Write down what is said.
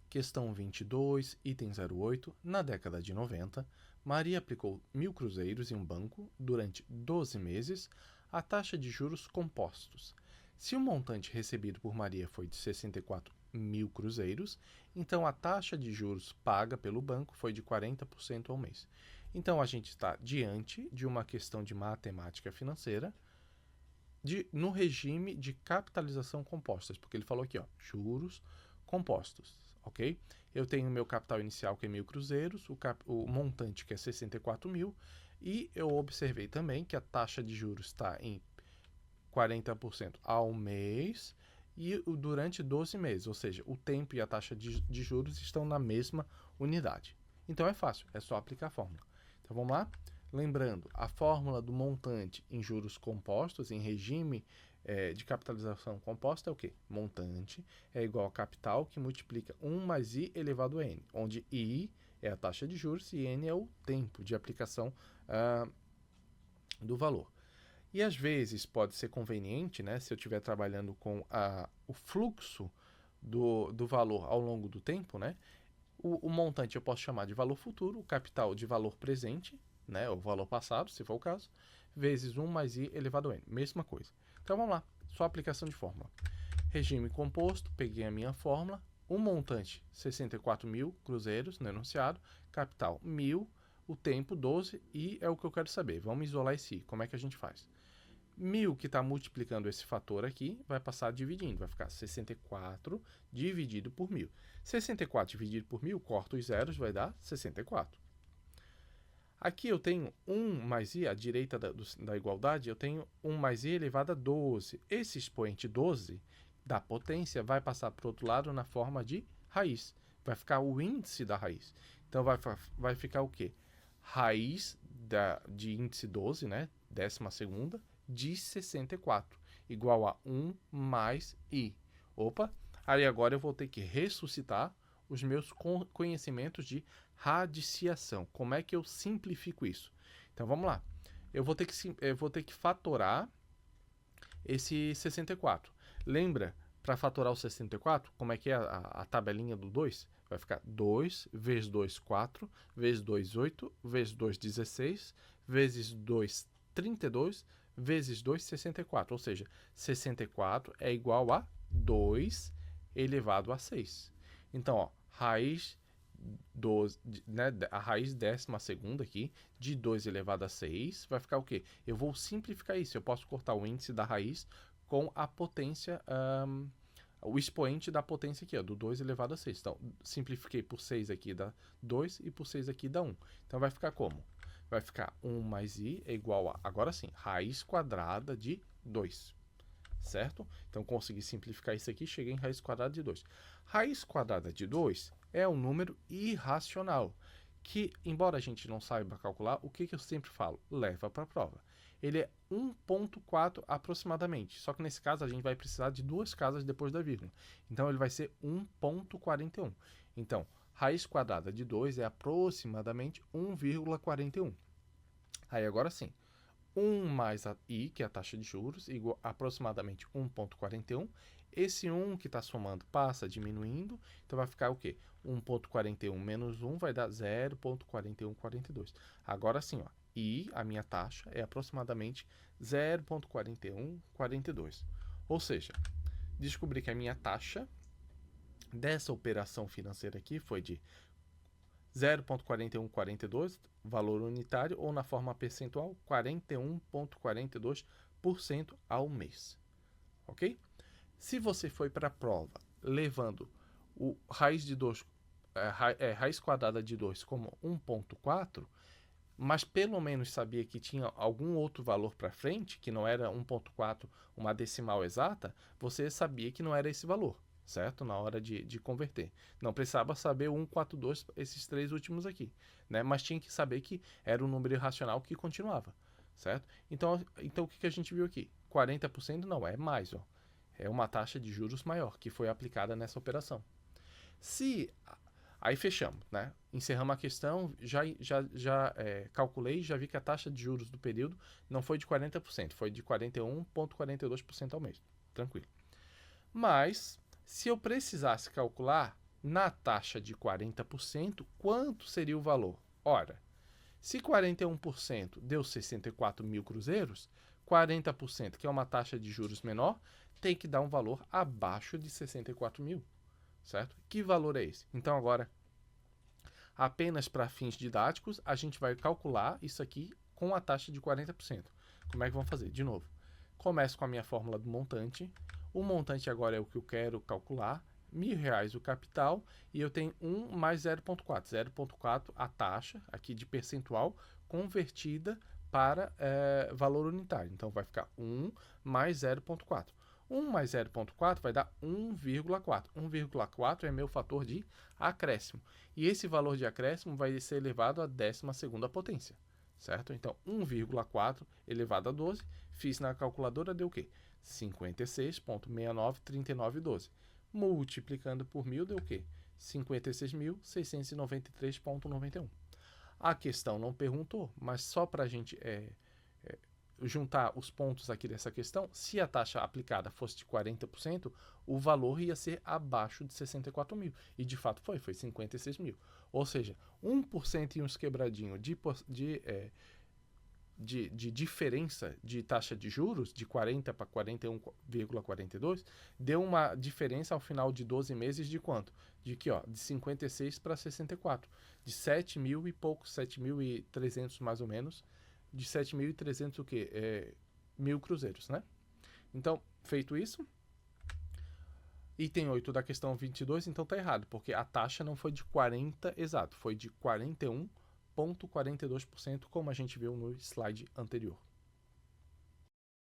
Questão 22, item 08. Na década de 90, Maria aplicou 1.000 cruzeiros em um banco durante 12 meses a taxa de juros compostos. Se o montante recebido por Maria foi de 64.000 cruzeiros, então a taxa de juros paga pelo banco foi de 40% ao mês. Então a gente está diante de uma questão de matemática financeira no regime de capitalização compostas, porque ele falou aqui, ó, juros compostos, ok? Eu tenho meu capital inicial que é 1.000 cruzeiros, o montante que é 64.000, e eu observei também que a taxa de juros está em 40% ao mês e durante 12 meses, ou seja, o tempo e a taxa de juros estão na mesma unidade. Então é fácil, é só aplicar a fórmula. Então vamos lá? Lembrando, a fórmula do montante em juros compostos, em regime de capitalização composta, é o quê? Montante é igual a capital que multiplica 1 mais I elevado a N, onde I é a taxa de juros e N é o tempo de aplicação do valor. E às vezes pode ser conveniente, né, se eu estiver trabalhando com o fluxo do valor ao longo do tempo, né, o montante eu posso chamar de valor futuro, o capital de valor presente, né, o valor passado, se for o caso, vezes 1 mais I elevado a N, mesma coisa. Então vamos lá, só aplicação de fórmula. Regime composto, peguei a minha fórmula, o montante 64.000 cruzeiros no enunciado, capital 1.000, o tempo 12 e é o que eu quero saber. Vamos isolar esse I, como é que a gente faz? 1.000 que está multiplicando esse fator aqui, vai passar dividindo, vai ficar 64 dividido por 1.000. 64 dividido por 1.000, corta os zeros, vai dar 64. Aqui eu tenho 1 mais i, à direita da igualdade, eu tenho 1 mais i elevado a 12. Esse expoente 12 da potência vai passar para o outro lado na forma de raiz. Vai ficar o índice da raiz. Então vai ficar o quê? Raiz de índice 12, né? 12ª, de 64, igual a 1 mais i. Opa, aí agora eu vou ter que ressuscitar os meus conhecimentos de radiciação. Como é que eu simplifico isso? Então vamos lá. Eu vou ter que fatorar esse 64. Lembra, para fatorar o 64, como é que é a tabelinha do 2? Vai ficar 2 vezes 2, 4, vezes 2, 8, vezes 2, 16, vezes 2, 32, vezes 2, 64. Ou seja, 64 é igual a 2 elevado a 6. Então, ó, raiz 12, né, a raiz 12ª aqui, de 2 elevado a 6, vai ficar o quê? Eu vou simplificar isso. Eu posso cortar o índice da raiz com a potência, o expoente da potência aqui, ó, do 2 elevado a 6. Então, simplifiquei por 6 aqui dá 2 e por 6 aqui dá 1. Então, vai ficar como? Vai ficar 1 mais i é igual a, agora sim, raiz quadrada de 2. Certo? Então, consegui simplificar isso aqui, cheguei em raiz quadrada de 2. Raiz quadrada de 2 é um número irracional, que, embora a gente não saiba calcular, o que eu sempre falo? Leva para a prova. Ele é 1,4 aproximadamente, só que nesse caso a gente vai precisar de duas casas depois da vírgula. Então, ele vai ser 1,41. Então, raiz quadrada de 2 é aproximadamente 1,41. Aí, agora sim. 1 mais a i, que é a taxa de juros, igual a aproximadamente 1,41. Esse 1 que está somando passa diminuindo, então vai ficar o quê? 1,41 menos 1 vai dar 0,4142. Agora sim, ó, i, a minha taxa, é aproximadamente 0,4142. Ou seja, descobri que a minha taxa dessa operação financeira aqui foi de 0,4142, valor unitário, ou na forma percentual, 41,42% ao mês. Ok? Se você foi para a prova levando o raiz de 2, raiz quadrada de 2 como 1,4, mas pelo menos sabia que tinha algum outro valor para frente, que não era 1,4, uma decimal exata, você sabia que não era esse valor. Certo? Na hora de converter. Não precisava saber o 142, esses três últimos aqui, né? Mas tinha que saber que era um número irracional que continuava, certo? Então o que a gente viu aqui? 40% não, é mais, ó. É uma taxa de juros maior que foi aplicada nessa operação. Aí fechamos, né? Encerramos a questão, já calculei, já vi que a taxa de juros do período não foi de 40%, foi de 41,42% ao mês. Tranquilo. Mas se eu precisasse calcular Na taxa de 40%, quanto seria o valor? Ora, se 41% deu 64 mil cruzeiros, 40%, que é uma taxa de juros menor, tem que dar um valor abaixo de 64 mil, certo? Que valor é esse? Então, agora, apenas para fins didáticos, a gente vai calcular isso aqui com a taxa de 40%. Como é que vamos fazer? De novo, começo com a minha fórmula do montante. O montante agora é o que eu quero calcular. R$1.000 o capital e eu tenho 1 mais 0,4. 0,4 a taxa aqui de percentual convertida para valor unitário. Então vai ficar 1 mais 0,4. 1 mais 0,4 vai dar 1,4. 1,4 é meu fator de acréscimo. E esse valor de acréscimo vai ser elevado à 12ª potência, certo? Então 1,4 elevado a 12, fiz na calculadora, deu o quê? 56,693912. Multiplicando por 1.000 deu o quê? 56.693,91. A questão não perguntou, mas só para a gente juntar os pontos aqui dessa questão, se a taxa aplicada fosse de 40%, o valor ia ser abaixo de 64 mil. E de fato foi 56 mil. Ou seja, 1% e uns quebradinho de diferença de taxa de juros, de 40 para 41,42, deu uma diferença ao final de 12 meses de quanto? De que, ó, de 56 para 64. De 7 mil e poucos, 7.300 mais ou menos, de 7.300 o quê? Mil cruzeiros, né? Então, feito isso, item 8 da questão 22, então tá errado, porque a taxa não foi de 40 exato, foi de 41,42%, como a gente viu no slide anterior.